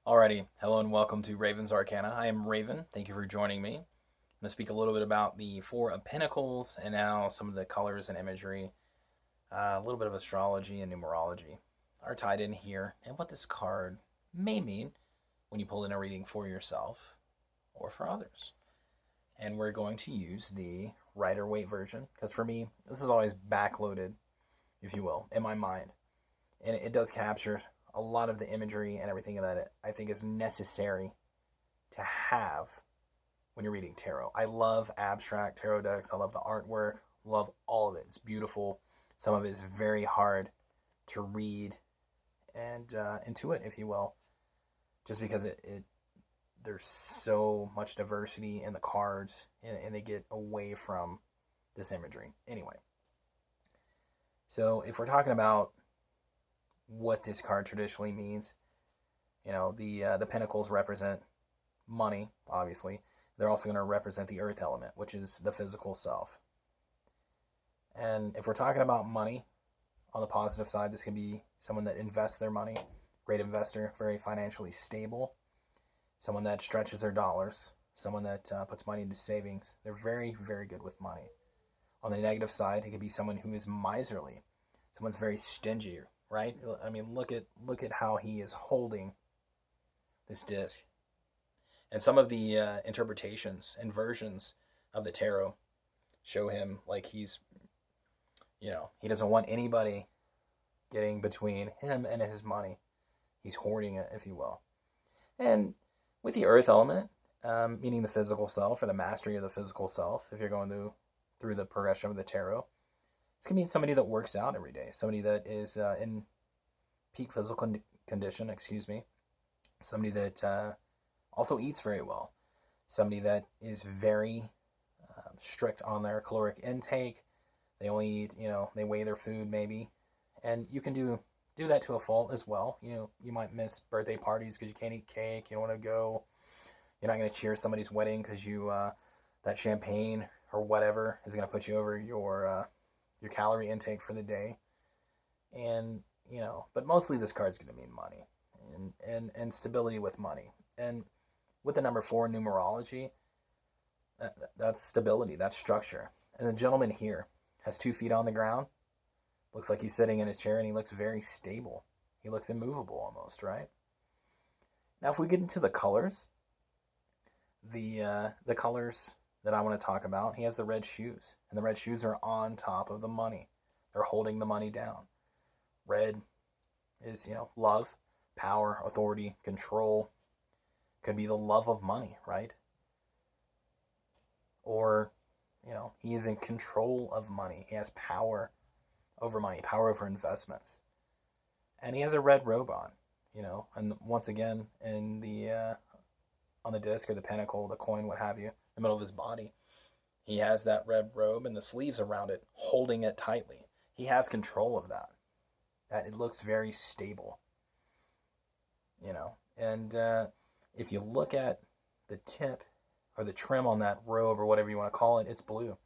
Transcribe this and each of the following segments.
Alrighty, hello and welcome to Raven's Arcana. I am Raven. Thank you for joining me. I'm going to speak a little bit about the Four of Pentacles and now some of the colors and imagery, a little bit of astrology and numerology are tied in here, and what this card may mean when you pull in a reading for yourself or for others. And we're going to use the Rider-Waite version because for me, this is always backloaded, if you will, in my mind. And it does capture a lot of the imagery and everything that I think is necessary to have when you're reading tarot. I love abstract tarot decks. I love the artwork. Love all of it. It's beautiful. Some of it is very hard to read and intuit, if you will, just because there's so much diversity in the cards and they get away from this imagery. Anyway, so if we're talking about what this card traditionally means, the pentacles represent money, obviously. They're also going to represent the earth element, which is the physical self. And if we're talking about money, on the positive side, this can be someone that invests their money, great investor, very financially stable, someone that stretches their dollars, someone that puts money into savings. They're very, very good with money. On the negative side, it could be someone who is miserly, someone's very stingy, right? I mean, look at how he is holding this disc. And some of the interpretations and versions of the tarot show him like he's, he doesn't want anybody getting between him and his money. He's hoarding it, if you will. And with the earth element, meaning the physical self or the mastery of the physical self, if you're going through the progression of the tarot, it's going to be somebody that works out every day, somebody that is in peak physical condition, somebody that also eats very well, somebody that is very strict on their caloric intake. They only eat, they weigh their food maybe, and you can do that to a fault as well. You might miss birthday parties because you can't eat cake. You don't want to go. You're not going to cheer somebody's wedding because that champagne or whatever is going to put you over your calorie intake for the day. And, but mostly this card's going to mean money and stability with money. And with the number 4 in numerology, that's stability, that's structure. And the gentleman here has 2 feet on the ground. Looks like he's sitting in his chair and he looks very stable. He looks immovable almost, right? Now, if we get into the colors, the colors that I want to talk about, he has the red shoes. And the red shoes are on top of the money. They're holding the money down. Red is, love, power, authority, control. Could be the love of money, right? Or, he is in control of money. He has power over money, power over investments. And he has a red robe on, and once again, in the on the disc or the pentacle, the coin, what have you, in the middle of his body, he has that red robe and the sleeves around it, holding it tightly. He has control of that. That it looks very stable, And if you look at the tip or the trim on that robe or whatever you want to call it, it's blue.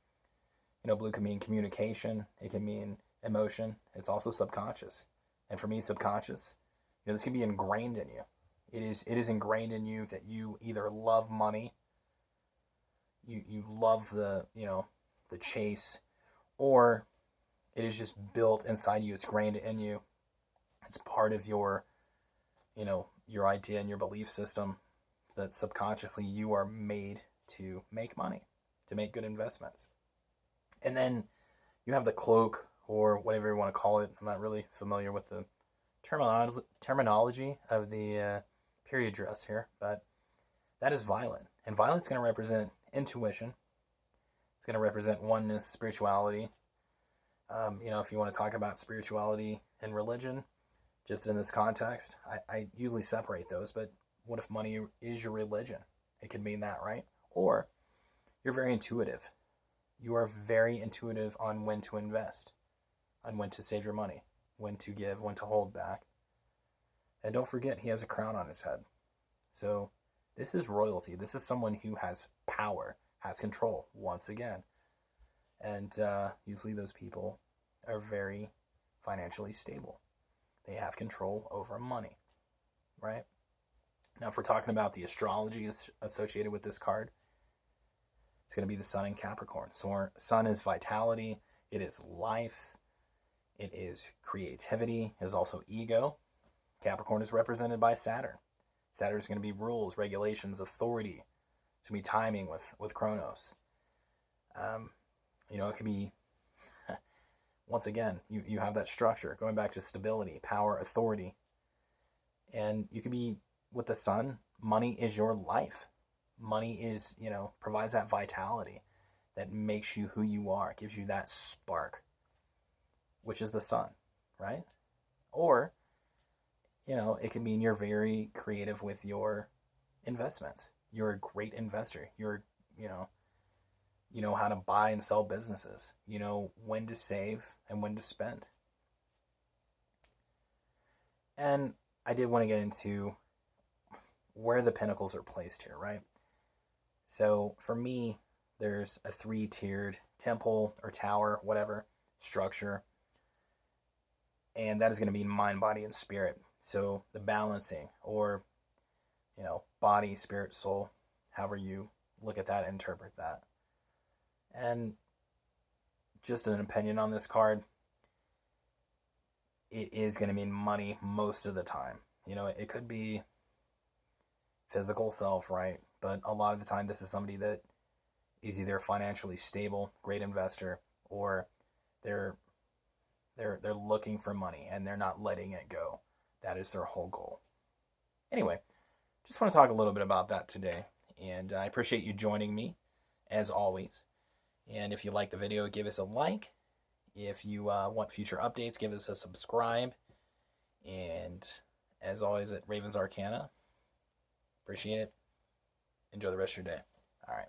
Blue can mean communication. It can mean emotion. It's also subconscious. And for me, subconscious, this can be ingrained in you. It is ingrained in you that you either love money, you love the chase, or it is just built inside you. It's ingrained in you. It's part of your idea and your belief system that subconsciously you are made to make money, to make good investments. And then you have the cloak, or whatever you want to call it. I'm not really familiar with the terminology of the period dress here, but that is violet. And violet's going to represent intuition. It's going to represent oneness, spirituality. If you want to talk about spirituality and religion, just in this context, I usually separate those, but what if money is your religion? It could mean that, right? Or you're very intuitive. You are very intuitive on when to invest, on when to save your money, when to give, when to hold back. And don't forget, he has a crown on his head. So this is royalty. This is someone who has power, has control, once again. And usually those people are very financially stable. They have control over money, right? Now, if we're talking about the astrology associated with this card, it's going to be the Sun in Capricorn. So Sun is vitality, it is life, it is creativity, it is also ego. Capricorn is represented by Saturn. Saturn is going to be rules, regulations, authority. It's going to be timing with Chronos. It could be, once again, you have that structure, going back to stability, power, authority. And you could be, with the Sun, money is your life. Money is, provides that vitality that makes you who you are, gives you that spark, which is the Sun, right? Or, it can mean you're very creative with your investments. You're a great investor. You know how to buy and sell businesses. You know when to save and when to spend. And I did want to get into where the Pentacles are placed here, right? So for me, there's a 3-tiered temple or tower, whatever, structure. And that is going to be mind, body, and spirit. So the balancing, or, body, spirit, soul, however you look at that, interpret that. And just an opinion on this card, it is going to mean money most of the time. It could be physical self, right? But a lot of the time, this is somebody that is either financially stable, great investor, or they're looking for money and they're not letting it go. That is their whole goal. Anyway, just want to talk a little bit about that today. And I appreciate you joining me, as always. And if you like the video, give us a like. If you want future updates, give us a subscribe. And as always, at Ravens Arcana, appreciate it. Enjoy the rest of your day. All right.